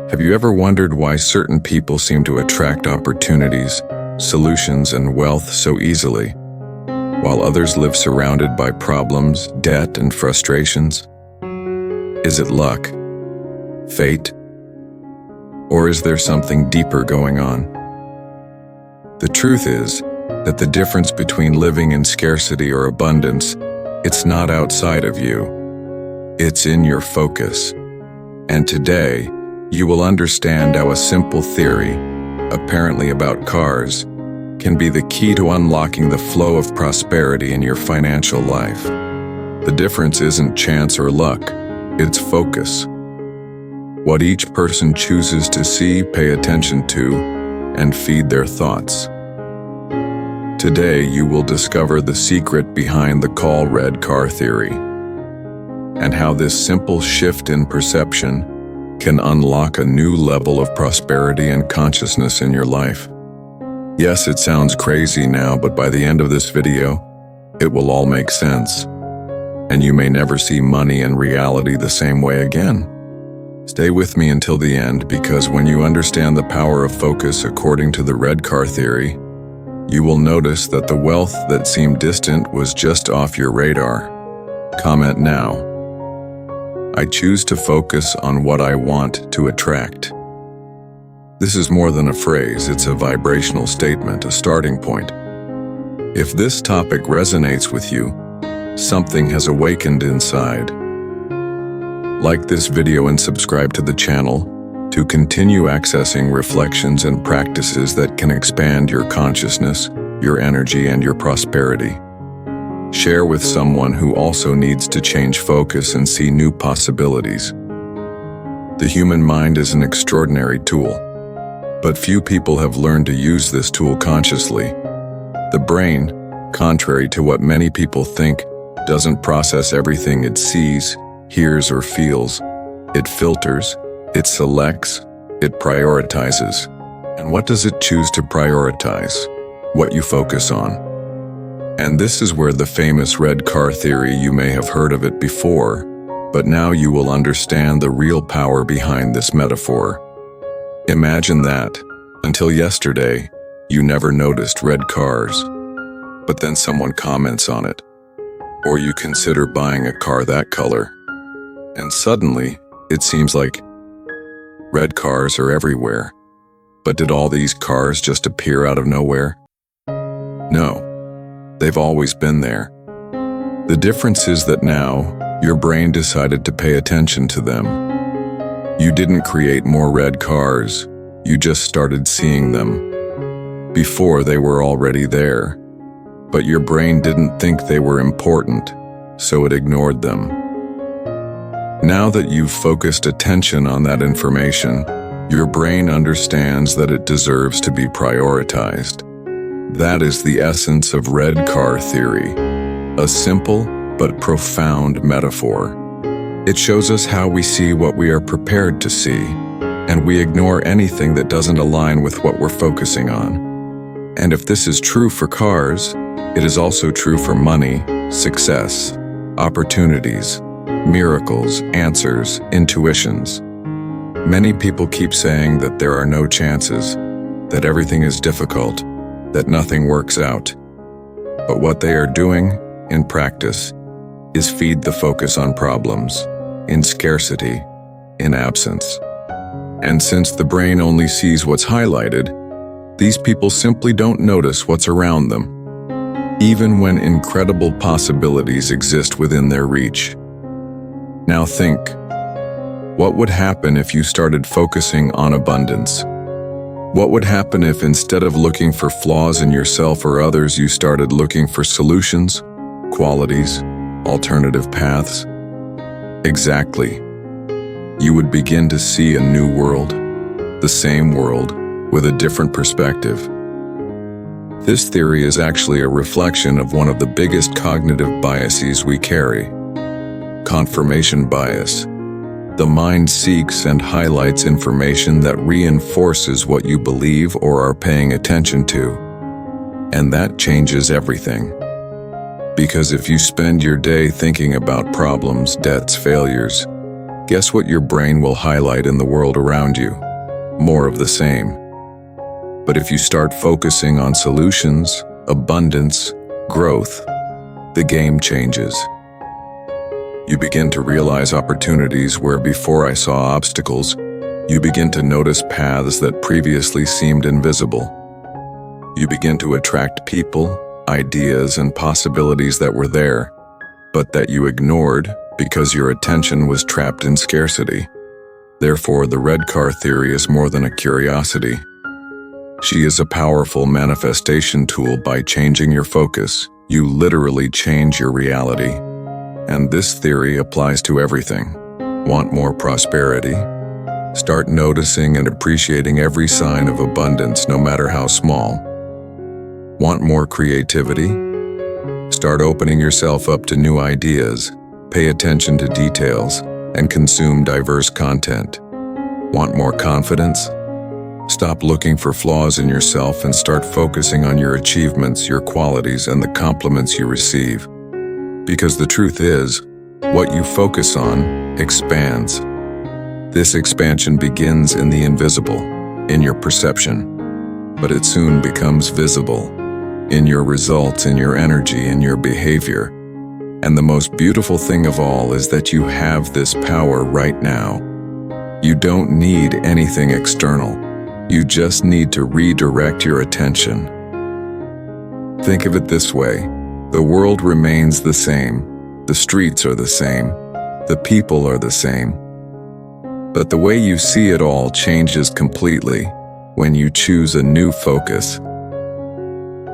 Have you ever wondered why certain people seem to attract opportunities, solutions, and wealth so easily, while others live surrounded by problems, debt, and frustrations? Is it luck, fate, or is there something deeper going on? The truth is that the difference between living in scarcity or abundance, it's not outside of you. It's in your focus. And today, you will understand how a simple theory, apparently about cars, can be the key to unlocking the flow of prosperity in your financial life. The difference isn't chance or luck, it's focus. What each person chooses to see, pay attention to, and feed their thoughts. Today, you will discover the secret behind the call red car theory, and how this simple shift in perception can unlock a new level of prosperity and consciousness in your life. Yes, it sounds crazy now, but by the end of this video, it will all make sense, and you may never see money and reality the same way again. Stay with me until the end, because when you understand the power of focus according to the red car theory, you will notice that the wealth that seemed distant was just off your radar. Comment now. I choose to focus on what I want to attract. This is more than a phrase, it's a vibrational statement, a starting point. If this topic resonates with you, something has awakened inside. Like this video and subscribe to the channel to continue accessing reflections and practices that can expand your consciousness, your energy, and your prosperity. Share with someone who also needs to change focus and see new possibilities. The human mind is an extraordinary tool, but few people have learned to use this tool consciously. The brain, contrary to what many people think, doesn't process everything it sees, hears, or feels. It filters, it selects, it prioritizes. And what does it choose to prioritize? What you focus on. And this is where the famous red car theory, you may have heard of it before, but now you will understand the real power behind this metaphor. Imagine that, until yesterday, you never noticed red cars, but then someone comments on it, or you consider buying a car that color, and suddenly, it seems like red cars are everywhere. But did all these cars just appear out of nowhere? No. They've always been there. The difference is that now, your brain decided to pay attention to them. You didn't create more red cars, you just started seeing them. Before, they were already there, but your brain didn't think they were important, so it ignored them. Now that you've focused attention on that information, your brain understands that it deserves to be prioritized. That is the essence of red car theory, a simple but profound metaphor. It shows us how we see what we are prepared to see, and we ignore anything that doesn't align with what we're focusing on. And if this is true for cars, it is also true for money, success, opportunities, miracles, answers, intuitions. Many people keep saying that there are no chances, that everything is difficult, that nothing works out. But what they are doing, in practice, is feed the focus on problems, in scarcity, in absence. And since the brain only sees what's highlighted, these people simply don't notice what's around them, even when incredible possibilities exist within their reach. Now think, what would happen if you started focusing on abundance? What would happen if instead of looking for flaws in yourself or others, you started looking for solutions, qualities, alternative paths? Exactly. You would begin to see a new world, the same world, with a different perspective. This theory is actually a reflection of one of the biggest cognitive biases we carry: confirmation bias. The mind seeks and highlights information that reinforces what you believe or are paying attention to. And that changes everything. Because if you spend your day thinking about problems, debts, failures, guess what your brain will highlight in the world around you? More of the same. But if you start focusing on solutions, abundance, growth, the game changes. You begin to realize opportunities where before I saw obstacles. You begin to notice paths that previously seemed invisible. You begin to attract people, ideas, and possibilities that were there, but that you ignored because your attention was trapped in scarcity. Therefore, the red car theory is more than a curiosity. She is a powerful manifestation tool. By changing your focus, you literally change your reality. And this theory applies to everything. Want more prosperity? Start noticing and appreciating every sign of abundance, no matter how small. Want more creativity? Start opening yourself up to new ideas, pay attention to details, and consume diverse content. Want more confidence? Stop looking for flaws in yourself and start focusing on your achievements, your qualities, and the compliments you receive. Because the truth is, what you focus on expands. This expansion begins in the invisible, in your perception, but it soon becomes visible, in your results, in your energy, in your behavior. And the most beautiful thing of all is that you have this power right now. You don't need anything external. You just need to redirect your attention. Think of it this way. The world remains the same. The streets are the same. The people are the same. But the way you see it all changes completely when you choose a new focus.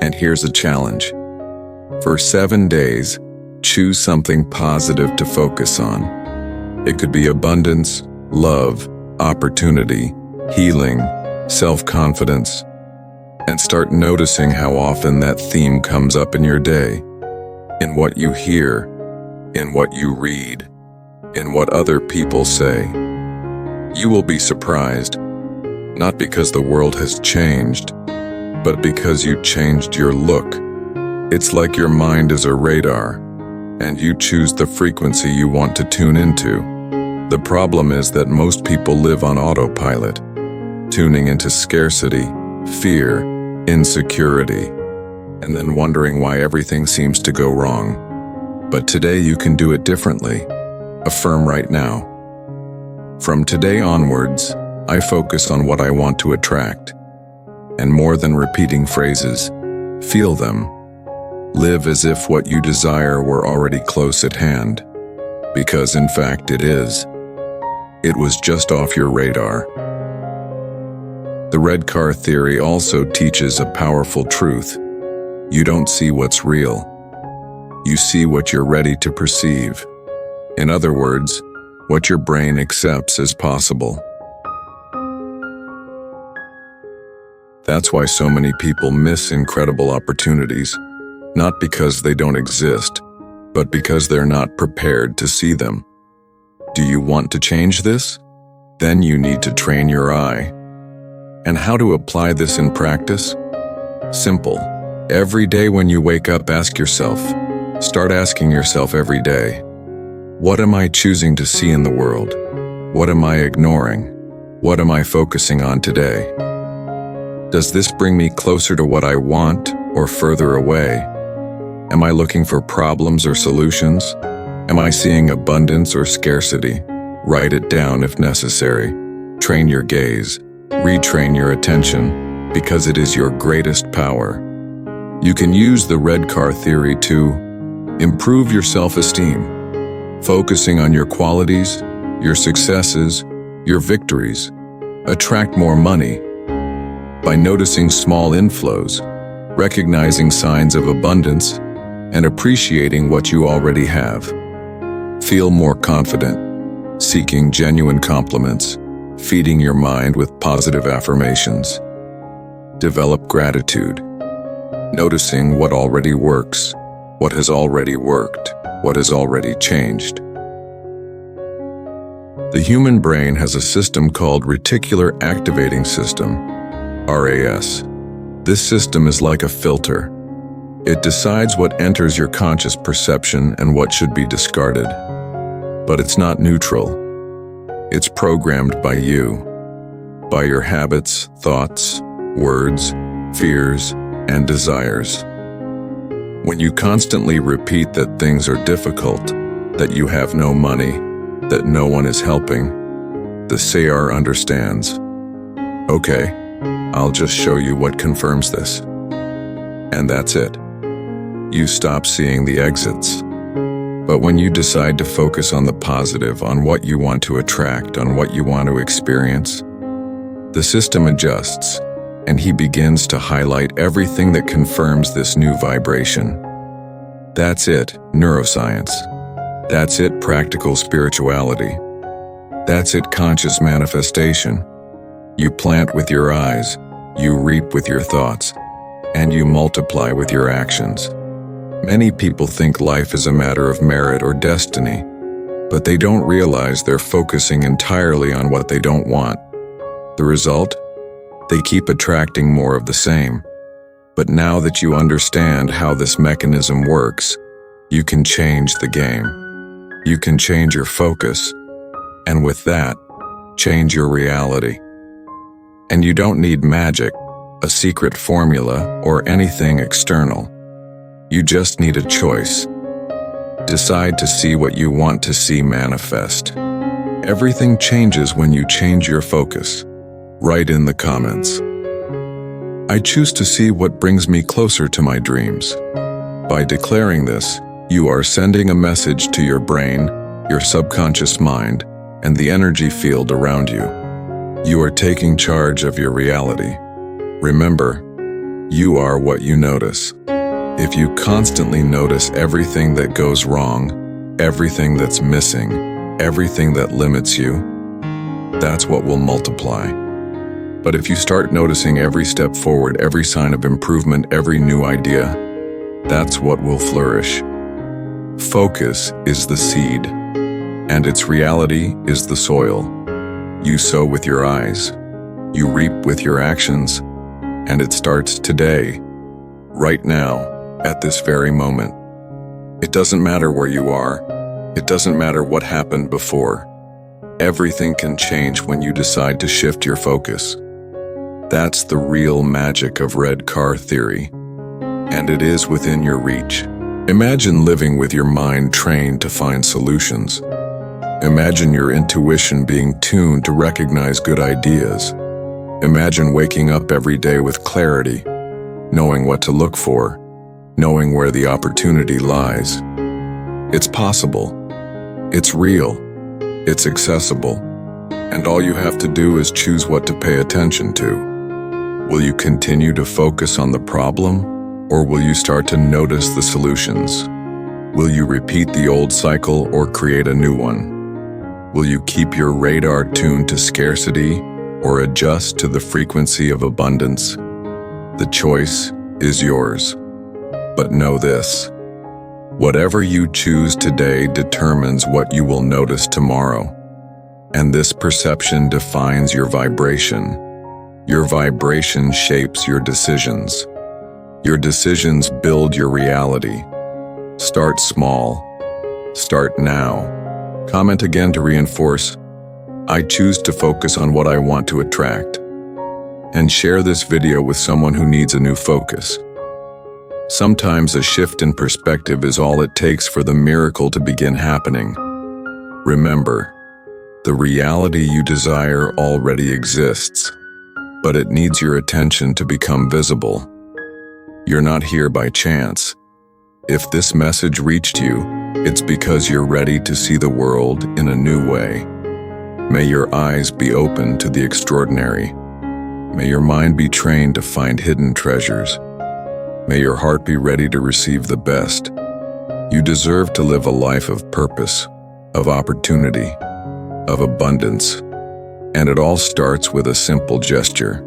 And here's a challenge. For 7 days, choose something positive to focus on. It could be abundance, love, opportunity, healing, self-confidence, and start noticing how often that theme comes up in your day, in what you hear, in what you read, in what other people say. You will be surprised, not because the world has changed, but because you changed your look. It's like your mind is a radar, and you choose the frequency you want to tune into. The problem is that most people live on autopilot, tuning into scarcity, fear, insecurity, and then wondering why everything seems to go wrong. But today you can do it differently. Affirm right now. From today onwards, I focus on what I want to attract. And more than repeating phrases, feel them. Live as if what you desire were already close at hand. Because in fact it is. It was just off your radar. The red car theory also teaches a powerful truth. You don't see what's real. You see what you're ready to perceive. In other words, what your brain accepts as possible. That's why so many people miss incredible opportunities, not because they don't exist, but because they're not prepared to see them. Do you want to change this? Then you need to train your eye. And how to apply this in practice? Simple. Every day when you wake up, ask yourself. Start asking yourself every day. What am I choosing to see in the world? What am I ignoring? What am I focusing on today? Does this bring me closer to what I want or further away? Am I looking for problems or solutions? Am I seeing abundance or scarcity? Write it down if necessary. Train your gaze. Retrain your attention, because it is your greatest power. You can use the red car theory to improve your self-esteem, focusing on your qualities, your successes, your victories. Attract more money by noticing small inflows, recognizing signs of abundance, and appreciating what you already have. Feel more confident, seeking genuine compliments, feeding your mind with positive affirmations. Develop gratitude, noticing what already works, what has already worked, what has already changed. The human brain has a system called reticular activating system, RAS. This system is like a filter. It decides what enters your conscious perception and what should be discarded. But it's not neutral. It's programmed by you, by your habits, thoughts, words, fears, and desires. When you constantly repeat that things are difficult, that you have no money, that no one is helping, the SAR understands. Okay, I'll just show you what confirms this. And that's it. You stop seeing the exits. But when you decide to focus on the positive, on what you want to attract, on what you want to experience, the system adjusts, and he begins to highlight everything that confirms this new vibration. That's it, neuroscience. That's it, practical spirituality. That's it, conscious manifestation. You plant with your eyes, you reap with your thoughts, and you multiply with your actions. Many people think life is a matter of merit or destiny, but they don't realize they're focusing entirely on what they don't want. The result? They keep attracting more of the same. But now that you understand how this mechanism works, you can change the game. You can change your focus, and with that, change your reality. And you don't need magic, a secret formula, or anything external. You just need a choice. Decide to see what you want to see manifest. Everything changes when you change your focus. Write in the comments. I choose to see what brings me closer to my dreams. By declaring this, you are sending a message to your brain, your subconscious mind, and the energy field around you. You are taking charge of your reality. Remember, you are what you notice. If you constantly notice everything that goes wrong, everything that's missing, everything that limits you, that's what will multiply. But if you start noticing every step forward, every sign of improvement, every new idea, that's what will flourish. Focus is the seed, and its reality is the soil. You sow with your eyes, you reap with your actions, and it starts today, right now, at this very moment. It doesn't matter where you are. It doesn't matter what happened before. Everything can change when you decide to shift your focus. That's the real magic of red car theory, and it is within your reach. Imagine living with your mind trained to find solutions. Imagine your intuition being tuned to recognize good ideas. Imagine waking up every day with clarity, knowing what to look for, knowing where the opportunity lies. It's possible. It's real. It's accessible. And all you have to do is choose what to pay attention to. Will you continue to focus on the problem, or will you start to notice the solutions? Will you repeat the old cycle or create a new one? Will you keep your radar tuned to scarcity or adjust to the frequency of abundance? The choice is yours. But know this: whatever you choose today determines what you will notice tomorrow. And this perception defines your vibration. Your vibration shapes your decisions. Your decisions build your reality. Start small. Start now. Comment again to reinforce, I choose to focus on what I want to attract. And share this video with someone who needs a new focus. Sometimes a shift in perspective is all it takes for the miracle to begin happening. Remember, the reality you desire already exists, but it needs your attention to become visible. You're not here by chance. If this message reached you, it's because you're ready to see the world in a new way. May your eyes be open to the extraordinary. May your mind be trained to find hidden treasures. May your heart be ready to receive the best. You deserve to live a life of purpose, of opportunity, of abundance. And it all starts with a simple gesture.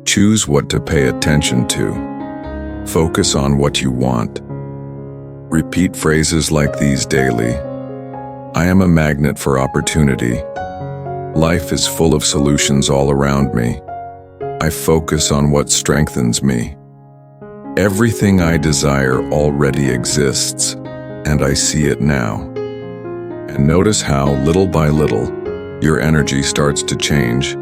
Choose what to pay attention to. Focus on what you want. Repeat phrases like these daily. I am a magnet for opportunity. Life is full of solutions all around me. I focus on what strengthens me. Everything I desire already exists, and I see it now. And notice how, little by little, your energy starts to change.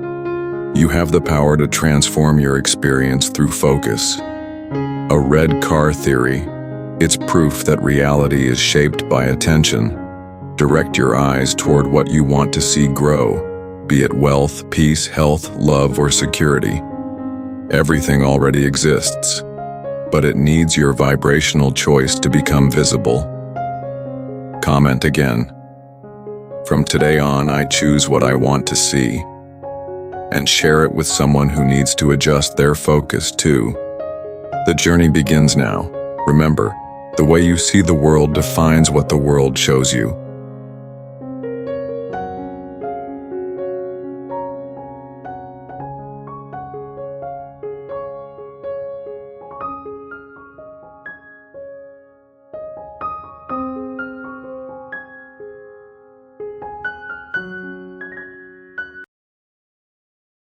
You have the power to transform your experience through focus. A red car theory. It's proof that reality is shaped by attention. Direct your eyes toward what you want to see grow, be it wealth, peace, health, love, or security. Everything already exists, but it needs your vibrational choice to become visible. Comment again. From today on, I choose what I want to see, and share it with someone who needs to adjust their focus too. The journey begins now. Remember, the way you see the world defines what the world shows you.